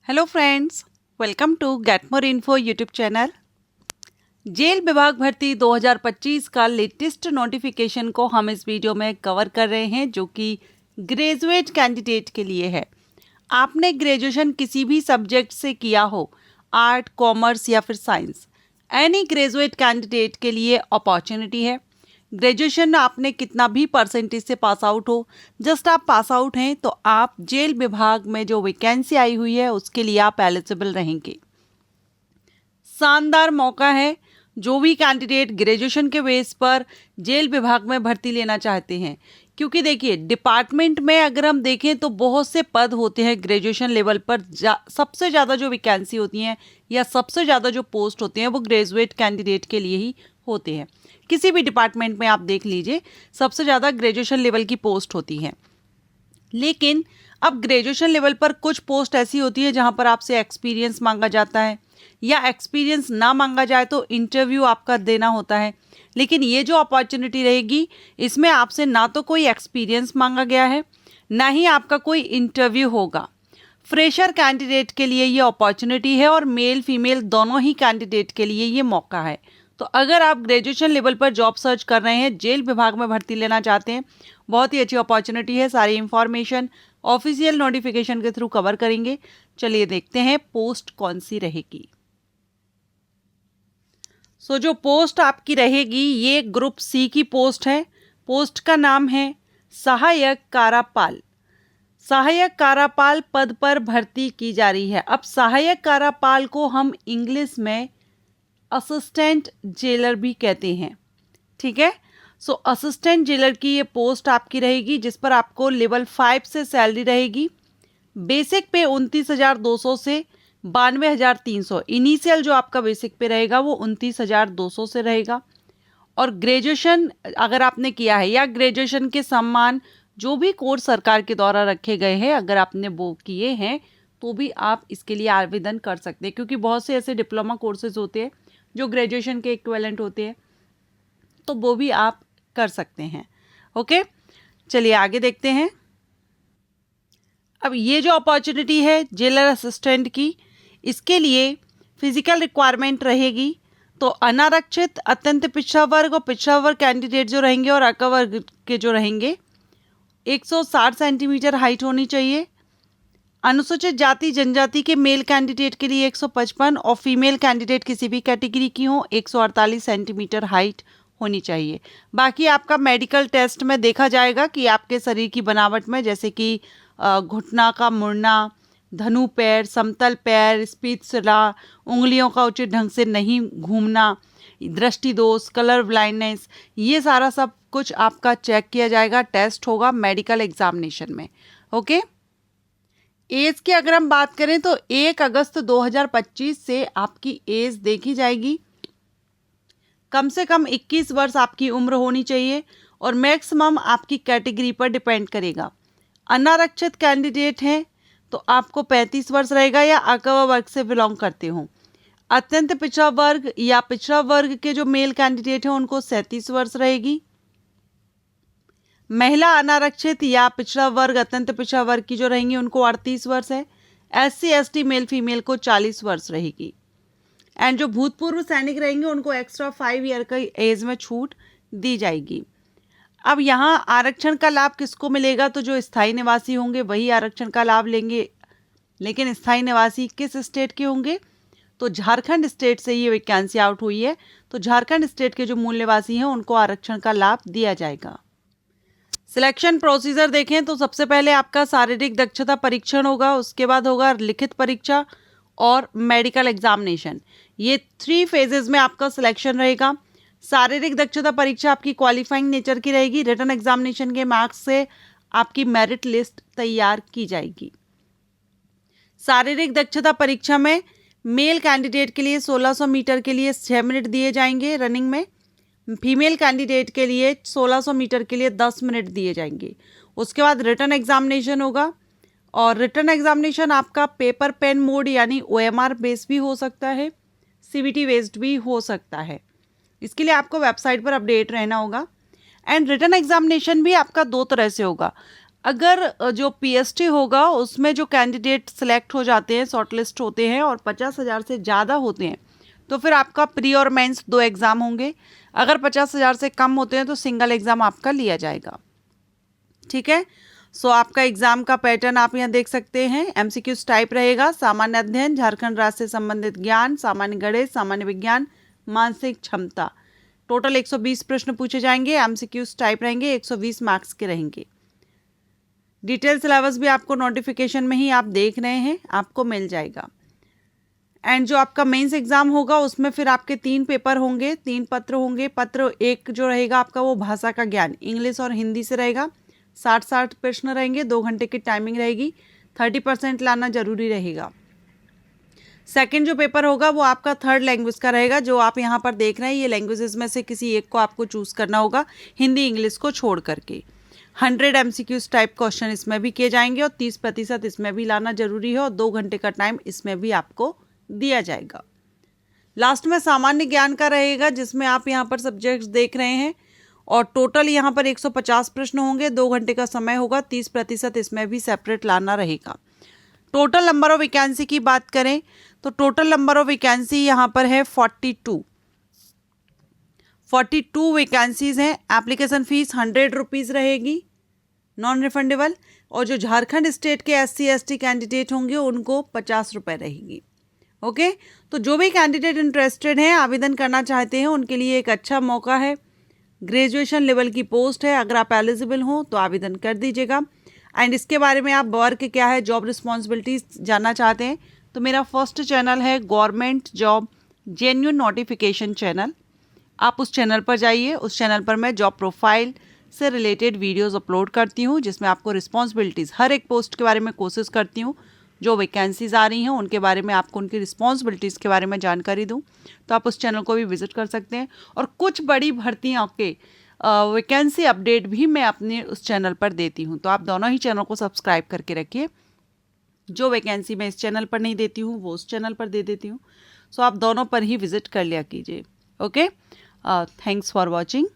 Hello friends, welcome to get more info YouTube channel. Jail विभाग भर्ती 2025 का latest notification को हम इस वीडियो में कवर कर रहे हैं, जो कि ग्रेजुएट कैंडिडेट के लिए है। आपने ग्रेजुएशन किसी भी सब्जेक्ट से किया हो, आर्ट, कॉमर्स या फिर साइंस, एनी ग्रेजुएट कैंडिडेट के लिए अपॉर्चुनिटी है। ग्रेजुएशन आपने कितना भी परसेंटेज से पास आउट हो, जस्ट आप पास आउट हैं तो आप जेल विभाग में जो वैकेंसी आई हुई है उसके लिए आप एलिजिबल रहेंगे। शानदार मौका है। जो भी कैंडिडेट ग्रेजुएशन के बेस पर जेल विभाग में भर्ती लेना चाहते हैं, क्योंकि देखिए डिपार्टमेंट में अगर हम देखें तो बहुत से पद होते हैं ग्रेजुएशन लेवल पर। सबसे ज़्यादा जो वैकेंसी होती हैं या सबसे ज़्यादा जो पोस्ट होते हैं वो ग्रेजुएट कैंडिडेट के लिए ही होते हैं। किसी भी डिपार्टमेंट में आप देख लीजिए, सबसे ज़्यादा ग्रेजुएशन लेवल की पोस्ट होती हैं। लेकिन अब ग्रेजुएशन लेवल पर कुछ पोस्ट ऐसी होती है जहां पर आपसे एक्सपीरियंस मांगा जाता है, या एक्सपीरियंस ना मांगा जाए तो इंटरव्यू आपका देना होता है। लेकिन ये जो अपॉर्चुनिटी रहेगी, इसमें आपसे ना तो कोई एक्सपीरियंस मांगा गया है, ना ही आपका कोई इंटरव्यू होगा। फ्रेशर कैंडिडेट के लिए ये अपॉर्चुनिटी है और मेल फीमेल दोनों ही कैंडिडेट के लिए ये मौका है। तो अगर आप ग्रेजुएशन लेवल पर जॉब सर्च कर रहे हैं, जेल विभाग में भर्ती लेना चाहते हैं, बहुत ही अच्छी अपॉर्चुनिटी है। सारी इंफॉर्मेशन ऑफिशियल नोटिफिकेशन के थ्रू कवर करेंगे। चलिए देखते हैं पोस्ट कौन सी रहेगी। जो पोस्ट आपकी रहेगी ये ग्रुप सी की पोस्ट है। पोस्ट का नाम है सहायक कारापाल। सहायक कारापाल पद पर भर्ती की जा रही है। अब सहायक कारापाल को हम इंग्लिश में असिस्टेंट जेलर भी कहते हैं, ठीक है। असिस्टेंट जेलर की ये पोस्ट आपकी रहेगी, जिस पर आपको लेवल 5 से सैलरी रहेगी। बेसिक पे 29,200 से 92,300। इनिशियल जो आपका बेसिक पे रहेगा वो 29,200 से रहेगा। और ग्रेजुएशन अगर आपने किया है या ग्रेजुएशन के समान जो भी कोर्स सरकार के द्वारा रखे गए हैं, अगर आपने वो किए हैं तो भी आप इसके लिए आवेदन कर सकते हैं, क्योंकि बहुत से ऐसे डिप्लोमा कोर्सेज होते हैं जो ग्रेजुएशन के इक्विवेलेंट होते हैं, तो वो भी आप कर सकते हैं। ओके, चलिए आगे देखते हैं। अब ये जो अपॉर्चुनिटी है जेलर असिस्टेंट की, इसके लिए फिजिकल रिक्वायरमेंट रहेगी। तो अनारक्षित, अत्यंत पिछड़ा वर्ग और पिछड़ा वर्ग कैंडिडेट जो रहेंगे और अका वर्ग के जो रहेंगे, 160 सेंटीमीटर हाइट होनी चाहिए। अनुसूचित जाति जनजाति के मेल कैंडिडेट के लिए 155 और फीमेल कैंडिडेट किसी भी कैटेगरी की हो 148 सेंटीमीटर हाइट होनी चाहिए। बाकी आपका मेडिकल टेस्ट में देखा जाएगा कि आपके शरीर की बनावट में, जैसे कि घुटना का मुड़ना, धनु पैर, समतल पैर, स्पीचला, उंगलियों का उचित ढंग से नहीं घूमना, दृष्टि दोष, कलर ब्लाइंडनेस, ये सारा सब कुछ आपका चेक किया जाएगा। टेस्ट होगा मेडिकल एग्जामिनेशन में। ओके, एज की अगर हम बात करें तो 1 अगस्त 2025 से आपकी एज देखी जाएगी। कम से कम 21 वर्ष आपकी उम्र होनी चाहिए और मैक्सिमम आपकी कैटेगरी पर डिपेंड करेगा। अनारक्षित कैंडिडेट हैं तो आपको 35 वर्ष रहेगा या अकवा वर्ग से बिलोंग करते हो। अत्यंत पिछड़ा वर्ग या पिछड़ा वर्ग के जो मेल कैंडिडेट हैं उनको 37 वर्ष रहेगी। महिला अनारक्षित या पिछड़ा वर्ग, अत्यंत पिछड़ा वर्ग की जो रहेंगी उनको 38 वर्ष है। SC ST मेल फीमेल को 40 वर्ष रहेगी। एंड जो भूतपूर्व सैनिक रहेंगे उनको एक्स्ट्रा 5 ईयर का एज में छूट दी जाएगी। अब यहाँ आरक्षण का लाभ किसको मिलेगा? तो जो स्थायी निवासी होंगे वही आरक्षण का लाभ लेंगे। लेकिन स्थायी निवासी किस स्टेट के होंगे? तो झारखंड स्टेट से ये वैकेंसी आउट हुई है, तो झारखंड स्टेट के जो मूल निवासी हैं उनको आरक्षण का लाभ दिया जाएगा। सिलेक्शन प्रोसीजर देखें तो सबसे पहले आपका शारीरिक दक्षता परीक्षण होगा, उसके बाद होगा लिखित परीक्षा और मेडिकल एग्जामिनेशन। ये 3 फेजेस में आपका सिलेक्शन रहेगा। शारीरिक दक्षता परीक्षा आपकी क्वालिफाइंग नेचर की रहेगी। रिटन एग्जामिनेशन के मार्क्स से आपकी मेरिट लिस्ट तैयार की जाएगी। शारीरिक दक्षता परीक्षा में मेल कैंडिडेट के लिए 1600 मीटर के लिए 6 मिनट दिए जाएंगे रनिंग में। फीमेल कैंडिडेट के लिए 1600 मीटर के लिए 10 मिनट दिए जाएंगे। उसके बाद रिटन एग्जामिनेशन होगा और रिटन एग्जामिनेशन आपका पेपर पेन मोड यानी OMR बेस्ड भी हो सकता है, CBT बेस्ड भी हो सकता है। इसके लिए आपको वेबसाइट पर अपडेट रहना होगा। एंड रिटन एग्जामिनेशन भी आपका 2 तरह से होगा। अगर जो पीएसटी होगा उसमें जो कैंडिडेट सिलेक्ट हो जाते हैं, शॉर्टलिस्ट होते हैं और 50,000 से ज़्यादा होते हैं तो फिर आपका प्री और मेंस 2 एग्ज़ाम होंगे। अगर 50,000 से कम होते हैं तो सिंगल एग्ज़ाम आपका लिया जाएगा। ठीक है, सो आपका एग्ज़ाम का पैटर्न आप यहाँ देख सकते हैं। एमसीक्यूज टाइप रहेगा, सामान्य अध्ययन, झारखंड राज्य से संबंधित ज्ञान, सामान्य गणित, सामान्य विज्ञान, मानसिक क्षमता। टोटल 120 प्रश्न पूछे जाएंगे। एमसीक्यूज टाइप रहेंगे, 120 मार्क्स के रहेंगे। डिटेल सिलेबस भी आपको नोटिफिकेशन में ही आप देख रहे हैं, आपको मिल जाएगा। एंड जो आपका मेंस एग्जाम होगा उसमें फिर आपके 3 पेपर होंगे, 3 पत्र होंगे। पत्र 1 जो रहेगा आपका वो भाषा का ज्ञान, इंग्लिश और हिंदी से रहेगा। 60 प्रश्न रहेंगे, 2 घंटे की टाइमिंग रहेगी। 30% लाना जरूरी रहेगा। सेकंड जो पेपर होगा वो आपका 3rd लैंग्वेज का रहेगा, जो आप यहाँ पर देख रहे हैं। ये लैंग्वेजेस में से किसी एक को आपको चूज करना होगा, हिंदी इंग्लिश को छोड़ करके। 100 MCQs टाइप क्वेश्चन इसमें भी किए जाएंगे और 30% इसमें भी लाना जरूरी है और 2 घंटे का टाइम इसमें भी आपको दिया जाएगा। लास्ट में सामान्य ज्ञान का रहेगा, जिसमें आप यहाँ पर सब्जेक्ट्स देख रहे हैं और टोटल यहाँ पर 150 प्रश्न होंगे, 2 घंटे का समय होगा। 30% इसमें भी सेपरेट लाना रहेगा। टोटल नंबर ऑफ वैकेंसी की बात करें तो टोटल नंबर ऑफ वैकेंसी यहाँ पर है 42 वैकेंसीज हैं। एप्लीकेशन फीस 100 रुपीज़ रहेगी, नॉन रिफंडेबल। और जो झारखंड स्टेट के SC ST कैंडिडेट होंगे उनको 50 रुपये रहेगी। ओके, तो जो भी कैंडिडेट इंटरेस्टेड हैं, आवेदन करना चाहते हैं, उनके लिए एक अच्छा मौका है। ग्रेजुएशन लेवल की पोस्ट है, अगर आप एलिजिबल हो तो आवेदन कर दीजिएगा। एंड इसके बारे में आप वर्क क्या है, जॉब रिस्पॉन्सिबिलिटीज जानना चाहते हैं तो मेरा फर्स्ट चैनल है government job genuine notification channel. आप उस चैनल पर जाइए। उस चैनल पर मैं जॉब प्रोफाइल से रिलेटेड वीडियोस अपलोड करती हूँ, जिसमें आपको रिस्पॉन्सिबिलिटीज़ हर एक पोस्ट के बारे में कोशिश करती हूँ। जो वैकेंसीज आ रही हैं उनके बारे में आपको उनकी रिस्पॉन्सिबिलिटीज़ के बारे में जानकारी दूँ, तो आप उस चैनल को भी विजिट कर सकते हैं। और कुछ बड़ी भर्तियाँ के वैकेंसी अपडेट भी मैं अपने उस चैनल पर देती हूँ, तो आप दोनों ही चैनल को सब्सक्राइब करके रखिए। जो वैकेंसी मैं इस चैनल पर नहीं देती हूँ वो उस चैनल पर दे देती हूँ, सो आप दोनों पर ही विजिट कर लिया कीजिए। Okay, thanks for watching.